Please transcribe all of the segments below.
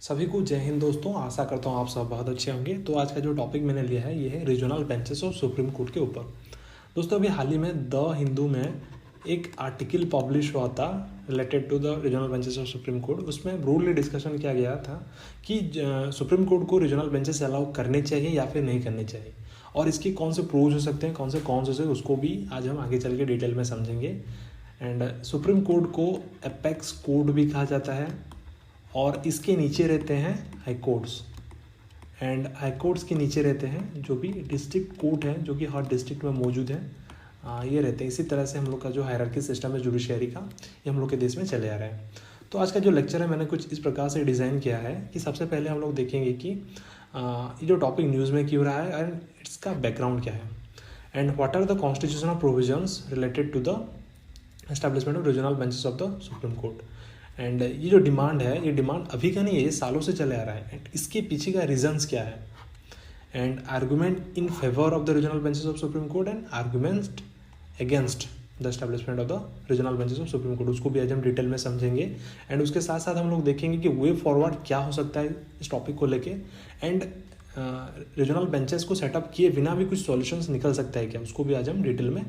सभी को जय हिंद दोस्तों। आशा करता हूँ आप सब बहुत अच्छे होंगे। तो आज का जो टॉपिक मैंने लिया है ये है regional benches of supreme court के ऊपर। दोस्तों अभी हाल ही में द हिंदू में एक आर्टिकल पब्लिश हुआ था related to the regional benches of supreme court. उसमें ब्रॉडली डिस्कशन किया गया था कि सुप्रीम कोर्ट को रीजनल बेंचेस अलाउ करने चाहिए या फिर नहीं करने चाहिए, और इसके कौन से प्रोज हो सकते हैं, कौन से कॉन्स हो सकते हैं, उसको भी आज हम आगे चल के डिटेल में समझेंगे। एंड सुप्रीम कोर्ट को एपेक्स कोर्ट भी कहा जाता है और इसके नीचे रहते हैं high courts, and high courts के नीचे रहते हैं जो भी डिस्ट्रिक्ट कोर्ट हैं जो कि हर डिस्ट्रिक्ट में मौजूद हैं। ये रहते हैं। इसी तरह से हम लोग का जो हायरार्की सिस्टम है जुडिशरी का, ये हम लोग के देश में चले आ रहे हैं। तो आज का जो लेक्चर है मैंने कुछ इस प्रकार से डिज़ाइन किया है कि सबसे पहले हम लोग देखेंगे कि ये जो टॉपिक न्यूज़ में क्यों रहा है एंड इसका बैकग्राउंड क्या है, and what are the constitutional provisions related to the establishment of regional benches of the supreme court. And ये जो डिमांड है, ये डिमांड अभी का नहीं है, ये सालों से चले आ रहा है। एंड इसके पीछे का रीजंस क्या है, and argument in favour of the regional benches of supreme court and argument against the establishment of the regional benches of supreme court, उसको भी आज हम डिटेल में समझेंगे। एंड उसके साथ साथ हम लोग देखेंगे कि वे फॉरवर्ड क्या हो सकता है इस टॉपिक को लेके, एंड रीजनल बेंचेस को सेटअप किए बिना भी कुछ सॉल्यूशंस निकल सकता है क्या, उसको भी आज हम डिटेल में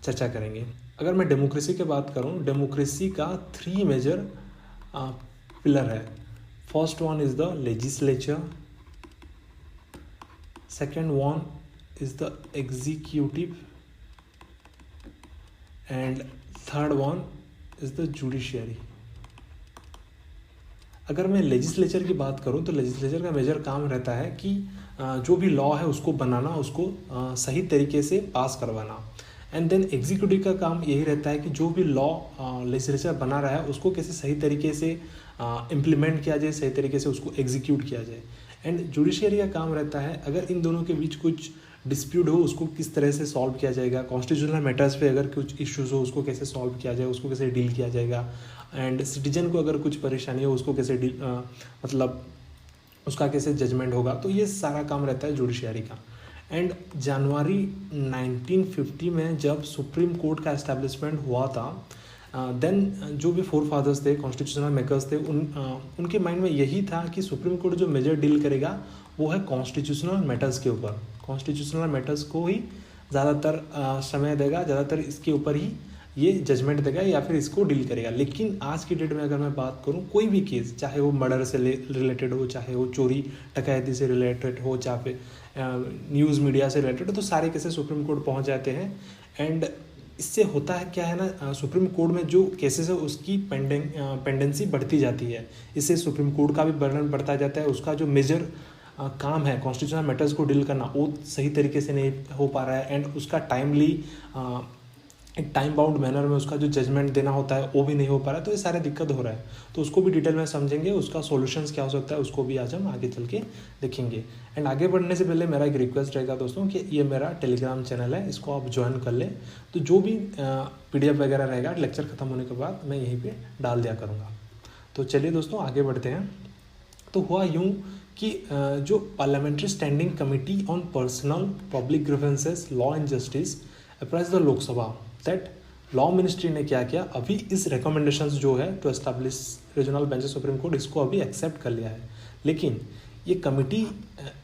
चर्चा करेंगे। अगर मैं डेमोक्रेसी की बात करूं, डेमोक्रेसी का 3 मेजर पिलर है। First one is the legislature, second one is the executive, and third one is the judiciary. अगर मैं लेजिस्लेचर की बात करूं तो लेजिस्लेचर का मेजर काम रहता है कि जो भी लॉ है उसको बनाना, उसको सही तरीके से पास करवाना। एंड देन एग्जीक्यूटिव का काम यही रहता है कि जो भी लॉ लेजिस्लेचर बना रहा है उसको कैसे सही तरीके से इम्प्लीमेंट किया जाए, सही तरीके से उसको एग्जीक्यूट किया जाए। एंड जुडिशियरी का काम रहता है अगर इन दोनों के बीच कुछ डिस्प्यूट हो उसको किस तरह से सॉल्व किया जाएगा, कॉन्स्टिट्यूशनल मैटर्स पे अगर कुछ इश्यूज हो उसको कैसे सॉल्व किया जाए, उसको कैसे डील किया जाएगा। एंड सिटीजन को अगर कुछ परेशानी हो उसको कैसे मतलब उसका कैसे जजमेंट होगा। तो ये सारा काम रहता है जुडिशियरी का। एंड जनवरी 1950 में जब सुप्रीम कोर्ट का एस्टैब्लिशमेंट हुआ था, देन जो भी फोर फादर्स थे, कॉन्स्टिट्यूशनल मेकर्स थे, उनके माइंड में यही था कि सुप्रीम कोर्ट जो मेजर डील करेगा वो है कॉन्स्टिट्यूशनल मैटर्स के ऊपर। कॉन्स्टिट्यूशनल मैटर्स को ही ज़्यादातर समय देगा, ज़्यादातर इसके ऊपर ही ये जजमेंट देगा या फिर इसको डील करेगा। लेकिन आज की डेट में अगर मैं बात करूँ, कोई भी केस, चाहे वो मर्डर से रिलेटेड हो, चाहे वो चोरी डकैती से रिलेटेड हो, चाहे न्यूज़ मीडिया से रिलेटेड हो, तो सारे केसेस सुप्रीम कोर्ट पहुंच जाते हैं। एंड इससे होता है क्या है ना, सुप्रीम कोर्ट में जो केसेस है उसकी पेंडेंसी बढ़ती जाती है। इससे सुप्रीम कोर्ट का भी बर्डन बढ़ता जाता है। उसका जो मेजर काम है कॉन्स्टिट्यूशनल मैटर्स को डील करना, वो सही तरीके से नहीं हो पा रहा है। एंड उसका टाइमली एक टाइम बाउंड मैनर में उसका जो जजमेंट देना होता है वो भी नहीं हो पा रहा है। तो ये सारे दिक्कत हो रहा है, तो उसको भी डिटेल में समझेंगे, उसका सॉल्यूशंस क्या हो सकता है उसको भी आज हम आगे चल के देखेंगे। एंड आगे बढ़ने से पहले मेरा एक रिक्वेस्ट रहेगा दोस्तों कि ये मेरा टेलीग्राम चैनल है, इसको आप ज्वाइन कर लें। तो जो भी PDF वगैरह रहेगा लेक्चर ख़त्म होने के बाद मैं यहीं पर डाल दिया करूँगा। तो चलिए दोस्तों आगे बढ़ते हैं। तो हुआ यूँ कि जो parliamentary standing committee on personal public grievances law and justice apprise the Lok Sabha, that law ministry ने क्या किया, अभी इस रिकमेंडेशंस जो है to establish regional benches supreme court, इसको अभी एक्सेप्ट कर लिया है। लेकिन ये कमेटी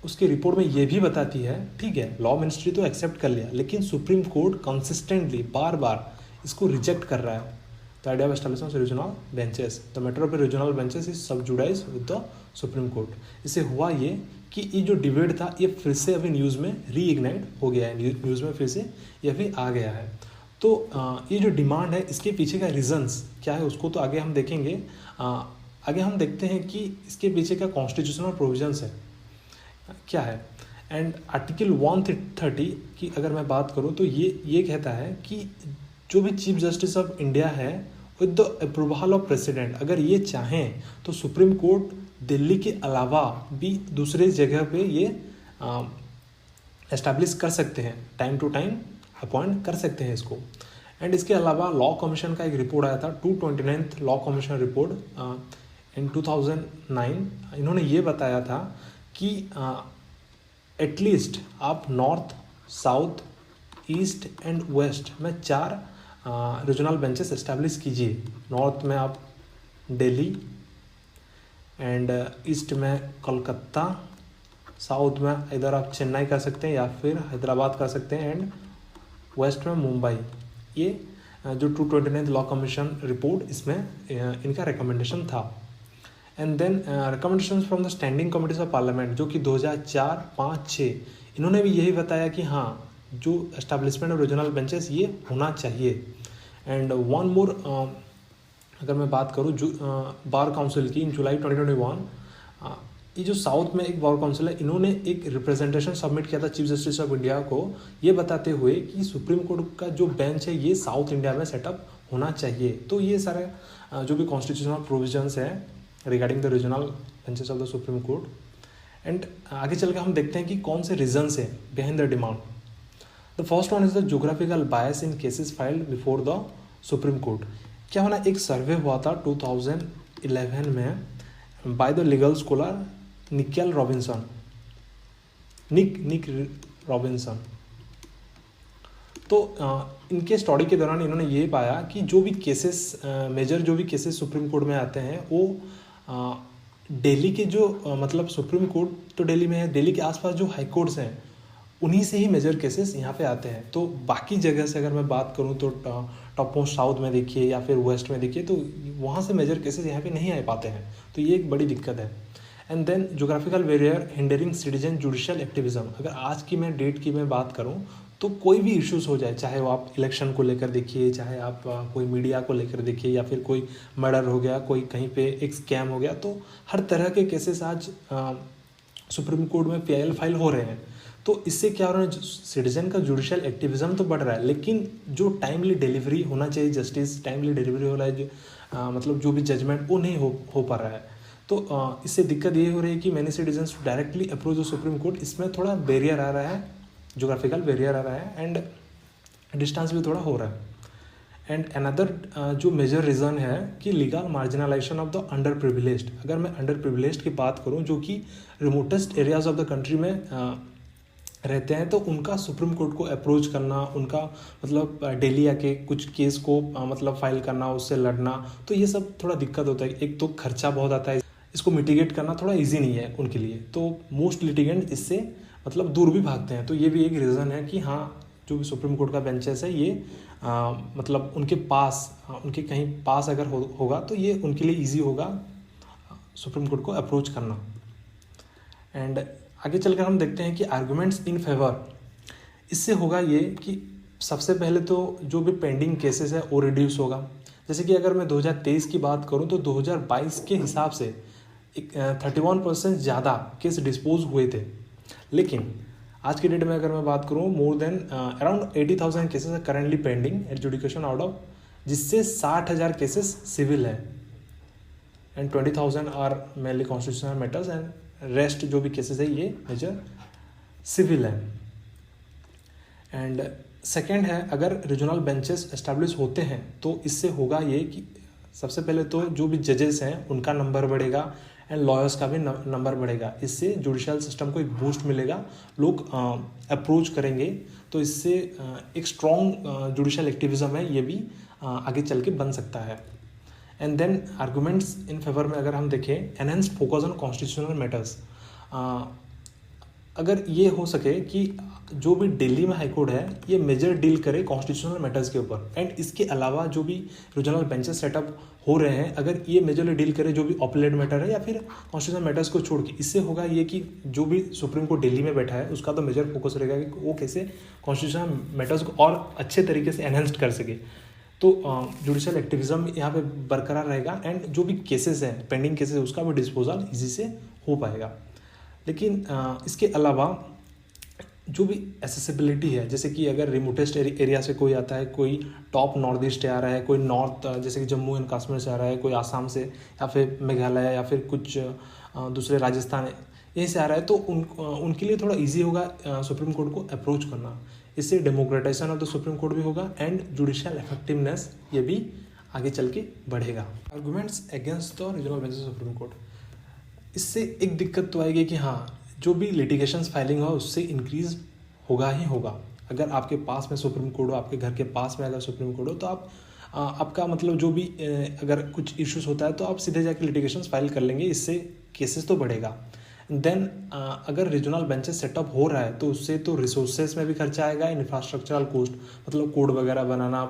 उसकी रिपोर्ट में ये भी बताती है, ठीक है लॉ मिनिस्ट्री तो एक्सेप्ट कर लिया, लेकिन सुप्रीम कोर्ट कंसिस्टेंटली बार बार इसको रिजेक्ट कर रहा है। The idea of establishment regional benches, the matter of regional benches is sub judice with the supreme Court. इससे हुआ ये कि ये जो डिबेट था ये फिर से अभी न्यूज़ में रीइग्नाइट हो गया है, न्यूज़ में फिर से ये भी आ गया है। तो ये जो डिमांड है इसके पीछे का रीजंस क्या है उसको तो आगे हम देखेंगे। आगे हम देखते हैं कि इसके पीछे का कॉन्स्टिट्यूशनल प्रोविजंस है क्या है। एंड आर्टिकल 130 की अगर मैं बात करूं तो ये कहता है कि जो भी चीफ जस्टिस ऑफ इंडिया है with the approval of president, अगर ये चाहें तो सुप्रीम कोर्ट दिल्ली के अलावा भी दूसरे जगह पे ये एस्टैब्लिश कर सकते हैं, टाइम टू टाइम अपॉइंट कर सकते हैं इसको। एंड इसके अलावा लॉ कमीशन का एक रिपोर्ट आया था, 229th लॉ कमीशन रिपोर्ट इन 2009। इन्होंने ये बताया था कि एटलीस्ट आप north, south, east and west में 4 रीजनल बेंचेस एस्टैब्लिश कीजिए। नॉर्थ में आप दिल्ली, एंड ईस्ट में कोलकाता, साउथ में इधर आप चेन्नई कर सकते हैं या फिर हैदराबाद कर सकते हैं, एंड वेस्ट में मुंबई। ये जो 229 लॉ कमीशन रिपोर्ट, इसमें इनका रिकमेंडेशन था। And then recommendation from the standing committees of parliament, जो कि 2004, 5, 6, इन्होंने भी यही बताया कि हाँ, जो एस्टैब्लिशमेंट ऑफ रीजनल बेंचेस ये होना चाहिए। एंड वन मोर, अगर मैं बात करूँ जो बार काउंसिल की, इन जुलाई 2021, ये जो साउथ में एक बार काउंसिल है, इन्होंने एक रिप्रेजेंटेशन सबमिट किया था चीफ जस्टिस ऑफ इंडिया को, ये बताते हुए कि सुप्रीम कोर्ट का जो बेंच है ये साउथ इंडिया में सेटअप होना चाहिए। तो ये सारे जो भी कॉन्स्टिट्यूशनल प्रोविजंस हैं regarding the regional benches of the supreme court. And आगे चल के हम देखते हैं कि कौन से रीजन्स हैं behind the demand. The first one is the geographical bias in cases filed before the supreme court. क्या होना, एक सर्वे हुआ था 2011 में by the legal scholar Nick Robinson. तो इनके स्टडी के दौरान इन्होंने ये पाया कि जो भी केसेस, मेजर जो भी केसेस सुप्रीम कोर्ट में आते हैं वो दिल्ली के जो मतलब सुप्रीम कोर्ट तो दिल्ली में है, दिल्ली के आसपास जो हाई कोर्ट्स हैं उन्हीं से ही मेजर केसेस यहाँ पे आते हैं। तो बाकी जगह से अगर मैं बात करूँ तो टॉप मोस्ट साउथ में देखिए या फिर वेस्ट में देखिए, तो वहाँ से मेजर केसेस यहाँ पे नहीं आ पाते हैं। तो ये एक बड़ी दिक्कत है। And then geographical barrier hindering citizen judicial activism. अगर आज की मैं डेट की मैं बात करूं तो कोई भी इश्यूज हो जाए, चाहे वो आप इलेक्शन को लेकर देखिए, चाहे आप कोई मीडिया को लेकर देखिए, या फिर कोई मर्डर हो गया, कोई कहीं पे एक स्कैम हो गया, तो हर तरह के केसेस आज सुप्रीम कोर्ट में PIL फाइल हो रहे हैं। तो इससे क्या हो रहा है, सिटीजन का जुडिशियल एक्टिविज्म तो बढ़ रहा है, लेकिन जो टाइमली डिलीवरी होना चाहिए, जस्टिस टाइमली डिलीवरी हो रहा है, मतलब जो भी जजमेंट वो नहीं हो पा रहा है। तो इससे दिक्कत ये हो रही है कि many citizens directly approach the supreme court, इसमें थोड़ा बैरियर आ रहा है, ज्योग्राफिकल बैरियर आ रहा है, एंड डिस्टेंस भी थोड़ा हो रहा है। एंड अनदर जो मेजर रीज़न है कि legal marginalisation of the under privileged. अगर मैं अंडर प्रिविलेज्ड की बात करूं, जो कि remotest areas of the country में रहते हैं, तो उनका सुप्रीम कोर्ट को अप्रोच करना, उनका मतलब दिल्ली आके कुछ केस को मतलब फाइल करना, उससे लड़ना, तो ये सब थोड़ा दिक्कत होता है। एक तो खर्चा बहुत आता है, इसको मिटिगेट करना थोड़ा इजी नहीं है उनके लिए, तो मोस्ट लिटिगेंट इससे मतलब दूर भी भागते हैं। तो ये भी एक रीज़न है कि हाँ, जो भी सुप्रीम कोर्ट का बेंचेस है ये मतलब उनके पास, उनके कहीं पास अगर होगा तो ये उनके लिए इजी होगा सुप्रीम कोर्ट को अप्रोच करना। एंड आगे चलकर हम देखते हैं कि आर्गुमेंट्स इन फेवर। इससे होगा ये कि सबसे पहले तो जो भी पेंडिंग केसेस है वो रिड्यूस होगा। जैसे कि अगर मैं 2023 की बात करूं तो 2022 के हिसाब से 31% ज़्यादा केस डिस्पोज हुए थे, लेकिन आज की डेट में अगर मैं बात करूं more than around 80,000 cases are currently pending adjudication out of, जिससे 60,000 केसेस सिविल है and 20,000 are mainly constitutional matters, and rest जो भी केसेस है ये मेजर सिविल है। एंड सेकेंड है, अगर रीजनल बेंचेस एस्टैब्लिश होते हैं तो इससे होगा ये कि सबसे पहले तो जो भी जजेस हैं उनका नंबर बढ़ेगा एंड लॉयर्स का भी नंबर बढ़ेगा। इससे जुडिशियल सिस्टम को एक बूस्ट मिलेगा, लोग अप्रोच करेंगे, तो इससे एक स्ट्रॉन्ग जुडिशियल एक्टिविज्म है, ये भी आगे चल के बन सकता है। And then arguments in favour में अगर हम देखें, enhanced focus on constitutional matters. अगर ये हो सके कि जो भी दिल्ली में हाईकोर्ट है ये मेजर डील करे कॉन्स्टिट्यूशनल मैटर्स के ऊपर, एंड इसके अलावा जो भी रीजनल बेंचेस सेटअप हो रहे हैं अगर ये मेजरली डील करे जो भी अपीलेट मैटर है या फिर कॉन्स्टिट्यूशनल मैटर्स को छोड़ के, इससे होगा ये कि जो भी सुप्रीम कोर्ट दिल्ली में बैठा है उसका तो मेजर फोकस रहेगा कि वो कैसे कॉन्स्टिट्यूशनल मैटर्स को और अच्छे तरीके से एनहेंस्ड कर सके। तो जुडिशियल एक्टिविज्म यहाँ पे बरकरार रहेगा, एंड जो भी केसेस हैं पेंडिंग केसेस उसका भी डिस्पोजल इजी से हो पाएगा। लेकिन इसके अलावा जो भी एसेसिबिलिटी है, जैसे कि अगर रिमोटेस्ट एरिया से कोई आता है, कोई टॉप नॉर्थ ईस्ट से आ रहा है, कोई नॉर्थ जैसे कि जम्मू एंड कश्मीर से आ रहा है, कोई आसाम से या फिर मेघालय या फिर कुछ दूसरे राजस्थान यहीं से आ रहा है, तो उनके लिए थोड़ा इजी होगा सुप्रीम कोर्ट को अप्रोच करना। इससे democratisation of the supreme court भी होगा एंड जुडिशियल इफेक्टिवनेस ये भी आगे चल के बढ़ेगा। Arguments against the regional benches of supreme Court, इससे एक दिक्कत तो आएगी कि हाँ, जो भी लिटिगेशंस फाइलिंग हो उससे इंक्रीज होगा ही होगा। अगर आपके पास में सुप्रीम कोर्ट हो, आपके घर के पास में अगर सुप्रीम कोर्ट हो, तो आप आपका मतलब जो भी अगर कुछ इश्यूज होता है तो आप सीधे जाके लिटिगेशंस फाइल कर लेंगे, इससे केसेस तो बढ़ेगा। देन अगर रीजनल बेंचेस सेटअप हो रहा है तो उससे तो रिसोर्सेज में भी खर्चा आएगा, इंफ्रास्ट्रक्चरल कॉस्ट मतलब कोड वगैरह बनाना,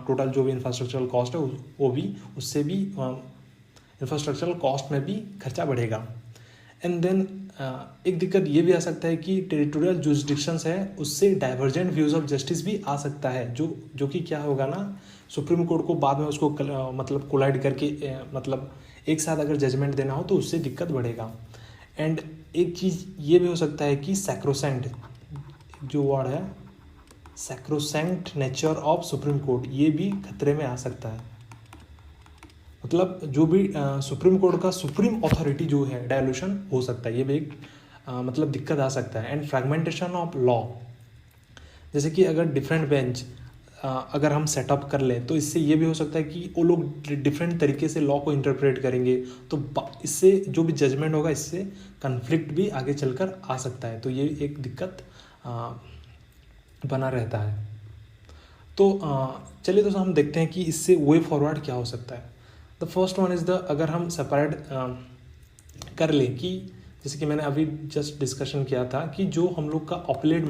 टोटल जो भी इंफ्रास्ट्रक्चरल कॉस्ट है वो भी, उससे भी इंफ्रास्ट्रक्चरल कॉस्ट में भी खर्चा बढ़ेगा। एंड देन एक दिक्कत ये भी आ सकता है कि टेरिटोरियल जुरिस्डिक्शंस है उससे डाइवर्जेंट व्यूज़ ऑफ जस्टिस भी आ सकता है, जो कि क्या होगा ना, सुप्रीम कोर्ट को बाद में उसको मतलब कोलाइड करके मतलब एक साथ अगर जजमेंट देना हो तो उससे दिक्कत बढ़ेगा। एंड एक चीज़ ये भी हो सकता है कि सैक्रोसेंट जो वर्ड है, sacrosanct nature of supreme court, ये भी खतरे में आ सकता है। मतलब जो भी सुप्रीम कोर्ट का सुप्रीम अथॉरिटी जो है डायलूशन हो सकता है, ये भी एक मतलब दिक्कत आ सकता है। एंड फ्रैगमेंटेशन ऑफ लॉ, जैसे कि अगर डिफरेंट बेंच अगर हम सेटअप कर लें तो इससे ये भी हो सकता है कि वो लोग डिफरेंट तरीके से लॉ को इंटरप्रेट करेंगे, तो इससे जो भी जजमेंट होगा इससे कन्फ्लिक्ट भी आगे चलकर आ सकता है, तो ये एक दिक्कत बना रहता है। तो चलिए तो हम देखते हैं कि इससे वे फॉरवर्ड क्या हो सकता है। The first one is the, अगर हम सेपरेट कर लें कि जैसे कि मैंने अभी जस्ट डिस्कशन किया था कि जो हम लोग का अपीलेट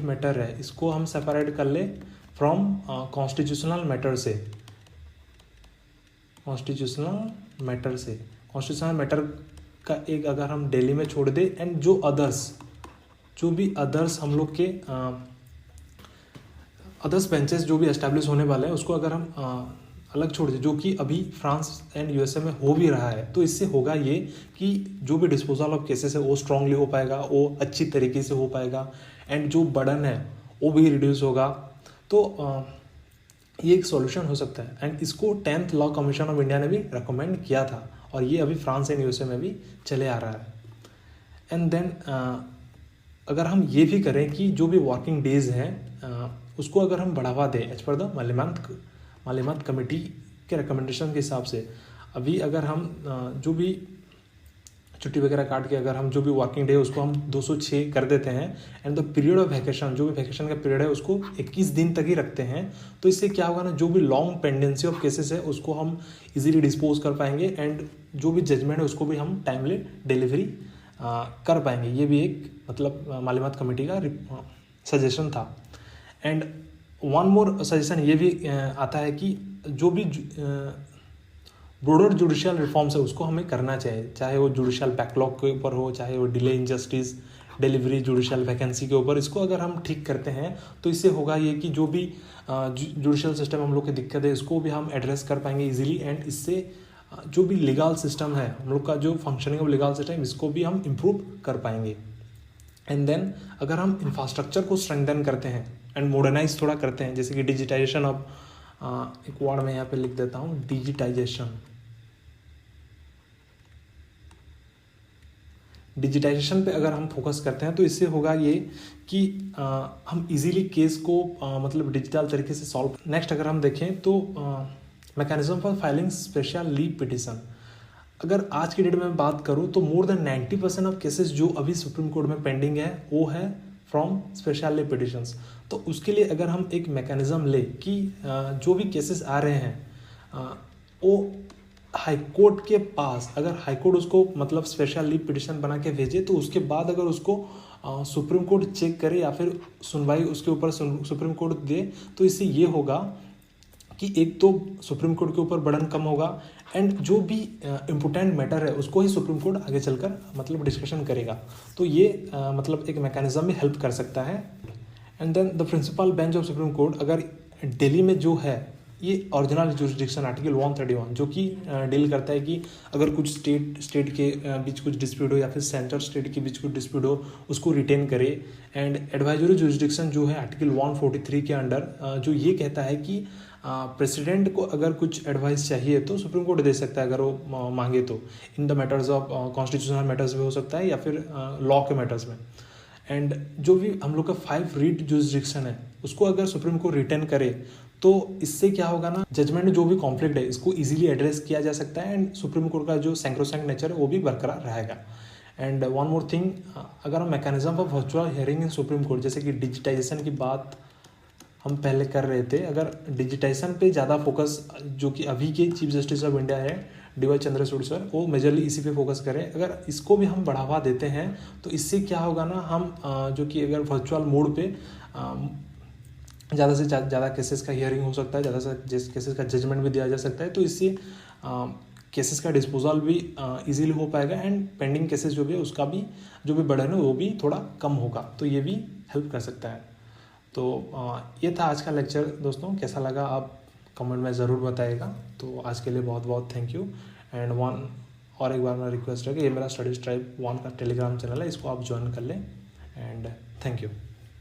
मैटर है इसको हम सेपरेट कर ले फ्रॉम कॉन्स्टिट्यूशनल मैटर से। कॉन्स्टिट्यूशनल मैटर का एक अगर हम दिल्ली में छोड़ दे, एंड जो भी अदर्स हम लोग के अदर्स बेंचेस जो भी एस्टैब्लिश होने वाले हैं उसको अगर हम अलग छोड़ दें, जो कि अभी फ्रांस एंड यूएसए में हो भी रहा है, तो इससे होगा ये कि जो भी डिस्पोजल ऑफ केसेस है वो स्ट्रांगली हो पाएगा, वो अच्छी तरीके से हो पाएगा, एंड जो बर्डन है वो भी रिड्यूस होगा। तो ये एक सॉल्यूशन हो सकता है, एंड इसको 10th law commission of India ने भी रिकमेंड किया था, और ये अभी फ्रांस एंड यूएसए में भी चले आ रहा है। एंड देन अगर हम ये भी करें कि जो भी वर्किंग डेज हैं उसको अगर हम बढ़ावा दें एज पर द मालिमत कमेटी के रिकमेंडेशन के हिसाब से, अभी अगर हम जो भी छुट्टी वगैरह काट के अगर हम जो भी वर्किंग डे है उसको हम 206 कर देते हैं, and the period of vacation, जो भी वैकेशन का पीरियड है उसको 21 दिन तक ही रखते हैं, तो इससे क्या होगा ना, जो भी लॉन्ग पेंडेंसी ऑफ केसेस है उसको हम इजीली डिस्पोज कर पाएंगे, एंड जो भी जजमेंट है उसको भी हम टाइमली डिलीवरी कर पाएंगे। ये भी एक मतलब मालिमत कमेटी का सजेशन था। एंड वन मोर सजेशन ये भी आता है कि जो भी ब्रॉडर जुडिशियल रिफॉर्म्स है उसको हमें करना चाहिए, चाहे वो जुडिशियल बैकलॉग के ऊपर हो, चाहे वो delay in justice delivery judicial vacancy के ऊपर, इसको अगर हम ठीक करते हैं तो इससे होगा ये कि जो भी जुडिशियल सिस्टम हम लोग की दिक्कत है इसको भी हम एड्रेस कर पाएंगे इजीली, एंड इससे जो भी लीगल सिस्टम है हम लोग का, जो फंक्शनिंग ऑफ लीगल सिस्टम, इसको भी हम इम्प्रूव कर पाएंगे। एंड देन अगर हम इंफ्रास्ट्रक्चर को स्ट्रेंथन करते हैं एंड मॉडर्नाइज थोड़ा करते हैं, जैसे कि डिजिटाइजेशन ऑफ, एक वर्ड में यहाँ पे लिख देता हूँ, डिजिटाइजेशन पे अगर हम फोकस करते हैं तो इससे होगा ये कि हम इजीली केस को मतलब डिजिटल तरीके से सॉल्व। नेक्स्ट अगर हम देखें तो mechanism for filing special leave petition, अगर आज की डेट में बात करूँ तो मोर देन 90% ऑफ केसेस जो अभी सुप्रीम कोर्ट में पेंडिंग है वो है फ्रॉम स्पेशल लीव पिटिशंस। तो उसके लिए अगर हम एक मैकेनिज्म ले कि जो भी केसेस आ रहे हैं वो हाई कोर्ट के पास, अगर हाई कोर्ट उसको मतलब स्पेशल लीव पिटिशन बना के भेजे, तो उसके बाद अगर उसको सुप्रीम कोर्ट चेक करे या फिर सुनवाई उसके ऊपर सुप्रीम कोर्ट दे, तो इससे ये होगा कि एक तो सुप्रीम कोर्ट के ऊपर बर्डन कम होगा, एंड जो भी इम्पोर्टेंट मैटर है उसको ही सुप्रीम कोर्ट आगे चलकर मतलब डिस्कशन करेगा। तो ये मतलब एक मैकेनिज्म में हेल्प कर सकता है। And then the principal bench of supreme court, अगर दिल्ली में जो है ये ओरिजिनल जुरिस्डिक्शन आर्टिकल 131 जो कि डील करता है कि अगर कुछ स्टेट के बीच कुछ डिस्प्यूट हो या फिर सेंट्रल स्टेट के बीच कुछ डिस्प्यूट हो उसको रिटेन करे। एंड एडवाइजरी जुरिस्डिक्शन जो है आर्टिकल 143 के अंडर जो ये कहता है कि प्रेसिडेंट को अगर कुछ एडवाइस चाहिए तो सुप्रीम कोर्ट दे सकता है अगर वो मांगे तो, in the matters of constitutional matters में हो सकता है या फिर लॉ के मैटर्स में। एंड जो भी हम लोग का 5 रीड जुरिस्डिक्शन है उसको अगर सुप्रीम कोर्ट रिटेन करे तो इससे क्या होगा ना, जजमेंट में जो भी कॉन्फ्लिक्ट है इसको इजीली एड्रेस किया जा सकता है, एंड सुप्रीम कोर्ट का जो सैंक्रोसैंक्ट नेचर है वो भी बरकरार रहेगा। एंड वन मोर थिंग, अगर हम mechanism of virtual hearing in supreme court, जैसे कि डिजिटाइजेशन की बात हम पहले कर रहे थे, अगर डिजिटाइजेशन पे ज़्यादा फोकस, जो कि अभी के चीफ जस्टिस ऑफ इंडिया है डी.वाई. चंद्रचूड़ सर, वो मेजरली इसी पे फोकस करें, अगर इसको भी हम बढ़ावा देते हैं तो इससे क्या होगा ना, हम जो कि अगर वर्चुअल मोड पे ज़्यादा से ज़्यादा केसेस का हियरिंग हो सकता है, ज़्यादा से केसेस का जजमेंट भी दिया जा सकता है, तो इससे केसेस का डिस्पोजल भी इजीली हो पाएगा एंड पेंडिंग केसेस जो भी है उसका भी जो भी बर्डन है वो भी थोड़ा कम होगा, तो ये भी हेल्प कर सकता है। तो ये था आज का लेक्चर दोस्तों, कैसा लगा आप कमेंट में ज़रूर बताइएगा। तो आज के लिए बहुत बहुत थैंक यू। एंड एक बार मेरा रिक्वेस्ट है कि ये मेरा स्टडीज ट्राइब 1 का टेलीग्राम चैनल है, इसको आप ज्वाइन कर लें। And thank you.